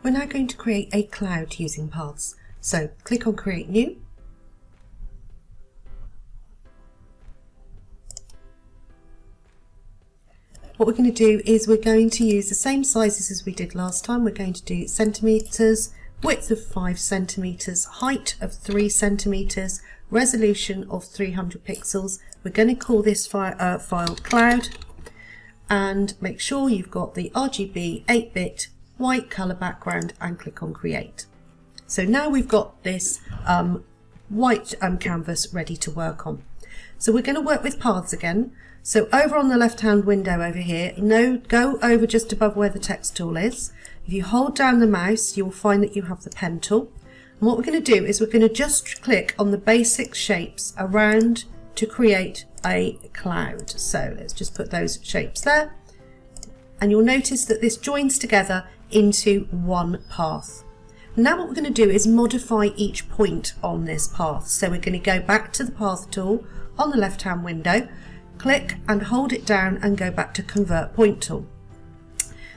We're now going to create a cloud using paths. So click on Create New. What we're going to do is we're going to use the same sizes as we did last time. We're going to do centimetres, width of 5 centimetres, height of 3 centimetres, resolution of 300 pixels. We're going to call this file cloud, and make sure you've got the RGB 8-bit white colour background and click on Create. So now we've got this white canvas ready to work on. So we're going to work with paths again. So over on the left hand window over here, go over just above where the text tool is. If you hold down the mouse, you'll find that you have the pen tool. And what we're going to do is we're going to just click on the basic shapes around to create a cloud. So let's just put those shapes there. And you'll notice that this joins together into one path. Now what we're going to do is modify each point on this path. So we're going to go back to the path tool on the left hand window, click and hold it down and go back to Convert Point tool.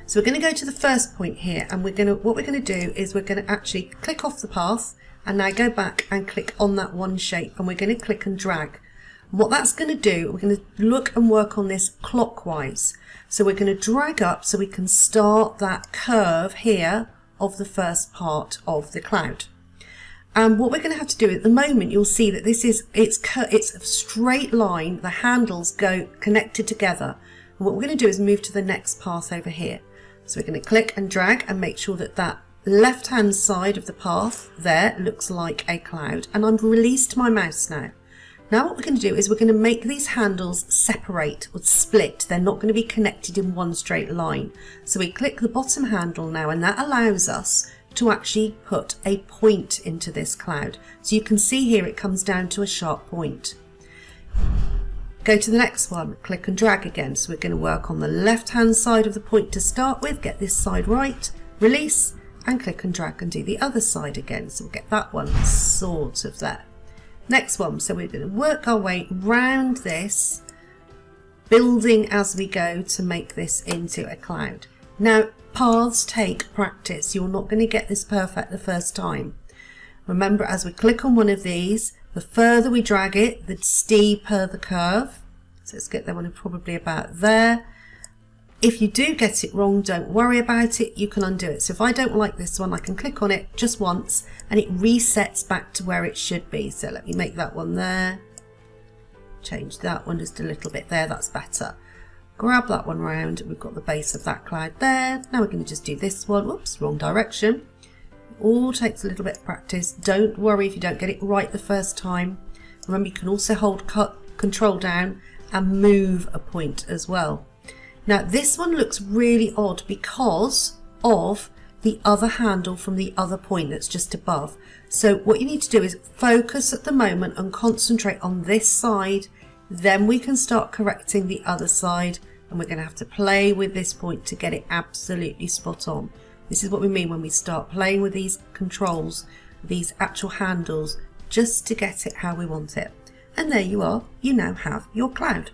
So we're going to go to the first point here, and what we're going to do is we're going to actually click off the path and now go back and click on that one shape, and we're going to click and drag. And what that's going to do, we're going to look and work on this clockwise. So we're going to drag up so we can start that curve here of the first part of the cloud. And what we're going to have to do at the moment, you'll see that it's a straight line. The handles go connected together. And what we're going to do is move to the next path over here. So we're going to click and drag and make sure that that left hand side of the path there looks like a cloud. And I've released my mouse now. Now what we're going to do is we're going to make these handles separate or split. They're not going to be connected in one straight line. So we click the bottom handle now, and that allows us to actually put a point into this cloud. So you can see here it comes down to a sharp point. Go to the next one, click and drag again. So we're going to work on the left hand side of the point to start with, get this side right, release, and click and drag and do the other side again. So we'll get that one sort of there. Next one, so we're going to work our way round this, building as we go to make this into a cloud. Now, paths take practice. You're not going to get this perfect the first time. Remember, as we click on one of these, the further we drag it, the steeper the curve. So let's get that one probably about there. If you do get it wrong, don't worry about it. You can undo it. So if I don't like this one, I can click on it just once and it resets back to where it should be. So let me make that one there. Change that one just a little bit there. That's better. Grab that one round. We've got the base of that cloud there. Now we're going to just do this one. Whoops, wrong direction. It all takes a little bit of practice. Don't worry if you don't get it right the first time. Remember, you can also hold Control down and move a point as well. Now this one looks really odd because of the other handle from the other point that's just above. So what you need to do is focus at the moment and concentrate on this side. Then we can start correcting the other side, and we're going to have to play with this point to get it absolutely spot on. This is what we mean when we start playing with these controls, these actual handles, just to get it how we want it. And there you are, you now have your cloud.